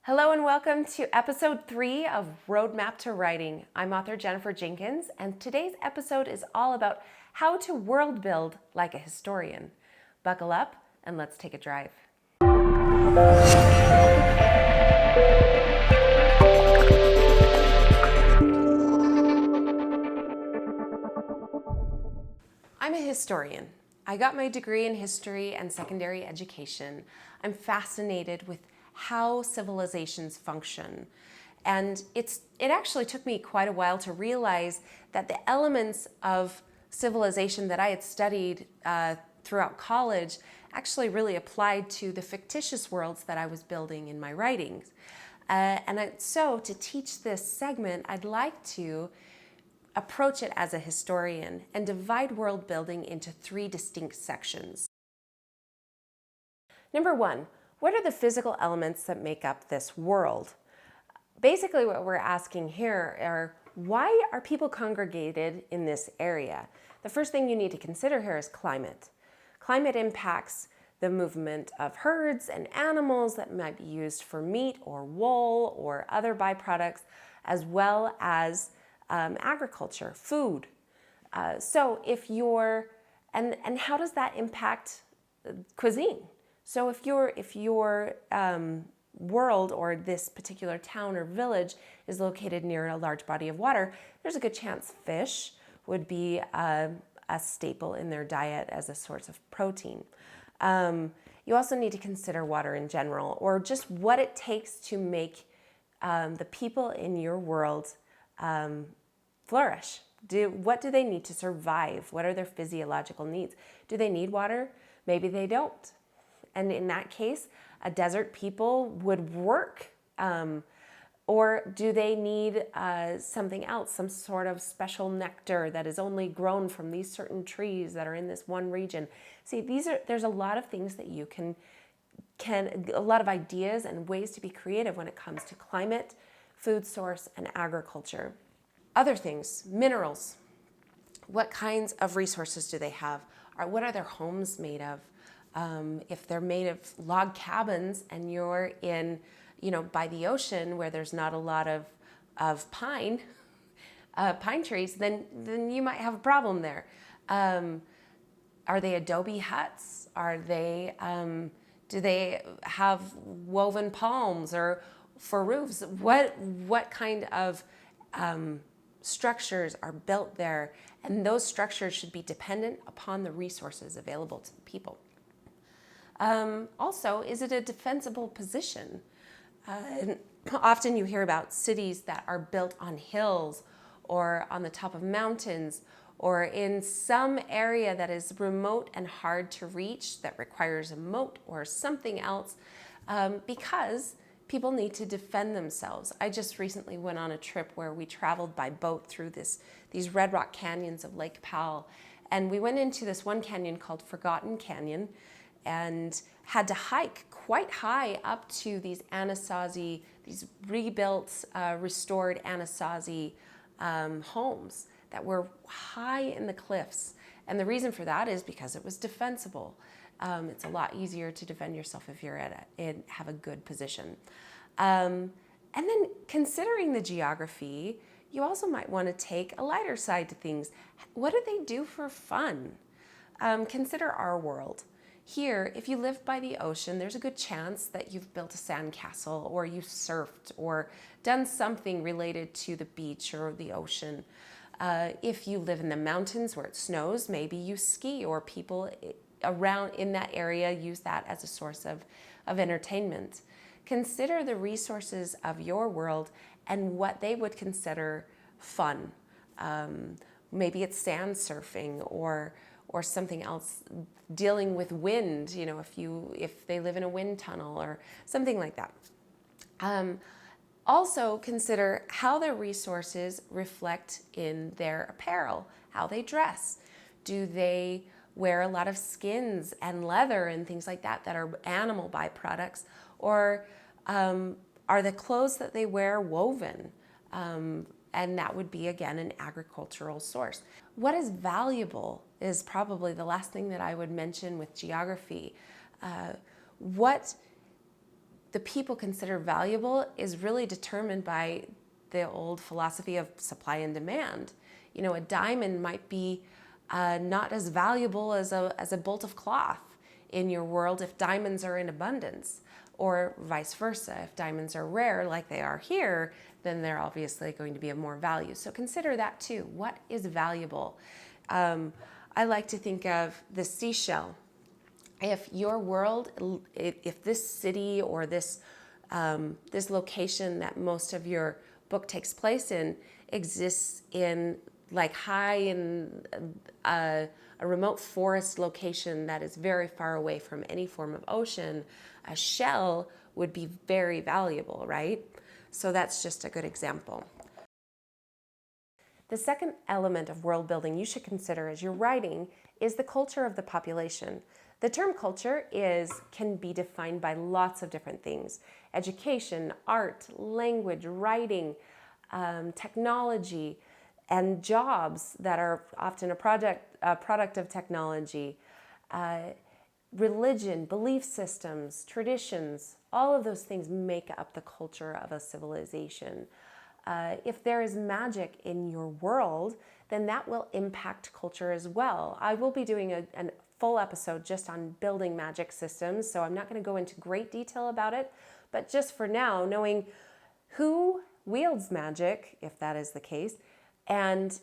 Hello and welcome to episode 3 of Roadmap to Writing. I'm author Jennifer Jenkins, and today's episode is all about how to world build like a historian. Buckle up and let's take a drive. I'm a historian. I got my degree in history and secondary education. I'm fascinated with how civilizations function. And it actually took me quite a while to realize that the elements of civilization that I had studied throughout college actually really applied to the fictitious worlds that I was building in my writings. So to teach this segment, I'd like to approach it as a historian and divide world building into 3 distinct sections. Number 1, what are the physical elements that make up this world? Basically what we're asking here are, why are people congregated in this area? The first thing you need to consider here is climate. Climate impacts the movement of herds and animals that might be used for meat or wool or other byproducts, as well as agriculture, food. So if you're, and how does that impact cuisine? So if your world or this particular town or village is located near a large body of water, there's a good chance fish would be a staple in their diet as a source of protein. You also need to consider water in general, or just what it takes to make the people in your world flourish. What do they need to survive? What are their physiological needs? Do they need water? Maybe they don't. And in that case, a desert people would work. Or do they need something else, some sort of special nectar that is only grown from these certain trees that are in this one region? See, there's a lot of things that you can a lot of ideas and ways to be creative when it comes to climate, food source, and agriculture. Other things, minerals. What kinds of resources do they have? What are their homes made of? If they're made of log cabins and you're in, by the ocean where there's not a lot of pine trees, then you might have a problem there. Are they adobe huts? Do they have woven palms or for roofs? What kind of structures are built there? And those structures should be dependent upon the resources available to the people. Also, is it a defensible position? Often you hear about cities that are built on hills or on the top of mountains or in some area that is remote and hard to reach that requires a moat or something else because people need to defend themselves. I just recently went on a trip where we traveled by boat through these red rock canyons of Lake Powell, and we went into this one canyon called Forgotten Canyon and had to hike quite high up to these rebuilt, restored Anasazi homes that were high in the cliffs. And the reason for that is because it was defensible. It's a lot easier to defend yourself if you're have a good position. And then considering the geography, you also might want to take a lighter side to things. What do they do for fun? Consider our world. Here, if you live by the ocean, there's a good chance that you've built a sandcastle or you surfed or done something related to the beach or the ocean. If you live in the mountains where it snows, maybe you ski, or people around in that area use that as a source of entertainment. Consider the resources of your world and what they would consider fun. Maybe it's sand surfing or something else dealing with wind, if they live in a wind tunnel or something like that. Also consider how their resources reflect in their apparel, how they dress. Do they wear a lot of skins and leather and things like that are animal byproducts? Or are the clothes that they wear woven? And that would be, again, an agricultural source. What is valuable is probably the last thing that I would mention with geography. the people consider valuable is really determined by the old philosophy of supply and demand. You know, a diamond might be not as valuable as a bolt of cloth in your world if diamonds are in abundance, or vice versa. If diamonds are rare like they are here, then they're obviously going to be of more value. So consider that too. What is valuable? I like to think of the seashell. If your world, if this city or this location that most of your book takes place in exists in like high in a remote forest location that is very far away from any form of ocean, a shell would be very valuable, right? So that's just a good example. The second element of world building you should consider as you're writing is the culture of the population. The term culture can be defined by lots of different things: education, art, language, writing, technology, and jobs that are often a product of technology, religion, belief systems, traditions. All of those things make up the culture of a civilization. If there is magic in your world, then that will impact culture as well. I will be doing a full episode just on building magic systems, so I'm not going to go into great detail about it, but just for now, knowing who wields magic, if that is the case, and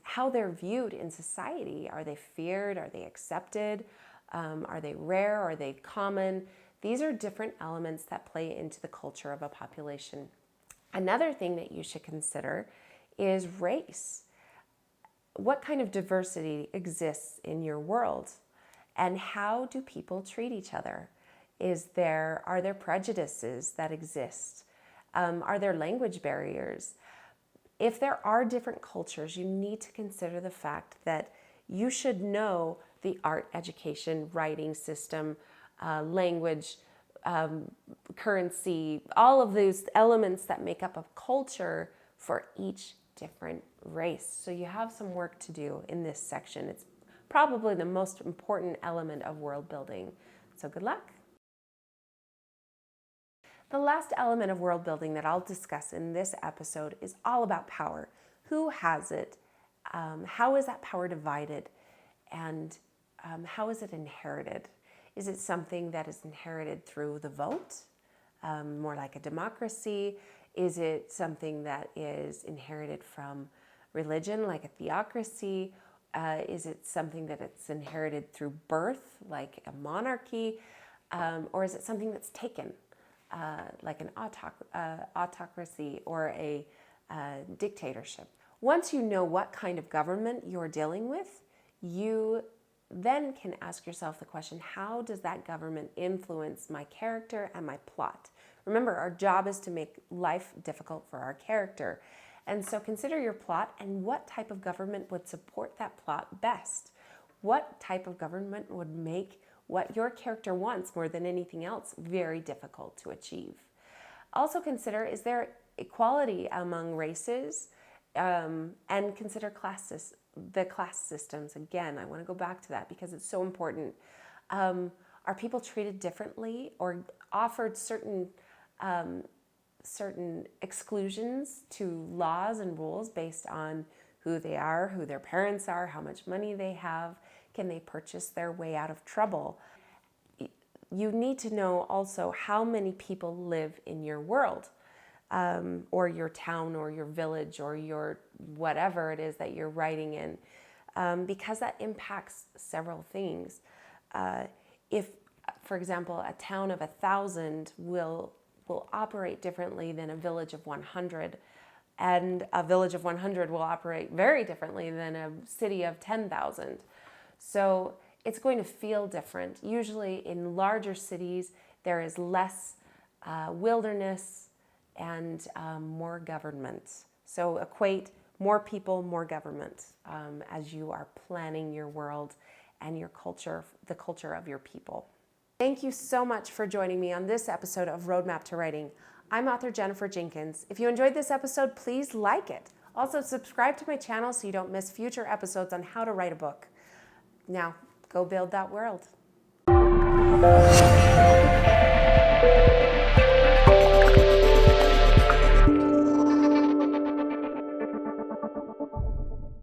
how they're viewed in society. Are they feared? Are they accepted? Are they rare? Are they common? These are different elements that play into the culture of a population. Another thing that you should consider is race. What kind of diversity exists in your world? And how do people treat each other? Are there prejudices that exist? Are there language barriers? If there are different cultures, you need to consider the fact that you should know the art, education, writing system, language, currency, all of those elements that make up a culture for each different race. So you have some work to do in this section. It's probably the most important element of world building. So good luck. The last element of world building that I'll discuss in this episode is all about power. Who has it? How is that power divided? And how is it inherited? Is it something that is inherited through the vote, more like a democracy? Is it something that is inherited from religion, like a theocracy? Is it something that it's inherited through birth, like a monarchy? Or is it something that's taken, like an autocracy or a dictatorship? Once you know what kind of government you're dealing with, you then can ask yourself the question, how does that government influence my character and my plot? Remember, our job is to make life difficult for our character. And so consider your plot and what type of government would support that plot best. What type of government would make what your character wants more than anything else very difficult to achieve? Also consider, is there equality among races? And consider the class systems. Again, I want to go back to that because it's so important. Are people treated differently or offered certain exclusions to laws and rules based on who they are, who their parents are, how much money they have? Can they purchase their way out of trouble? You need to know also how many people live in your world, or your town or your village or your whatever it is that you're writing in, because that impacts several things. If, for example, a town of 1,000 will operate differently than a village of 100, and a village of 100 will operate very differently than a city of 10,000. So it's going to feel different. Usually in larger cities, there is less wilderness and more government. So equate more people, more government as you are planning your world and your culture, the culture of your people. Thank you so much for joining me on this episode of Roadmap to Writing. I'm author Jennifer Jenkins. If you enjoyed this episode, please like it. Also, subscribe to my channel so you don't miss future episodes on how to write a book. Now, go build that world.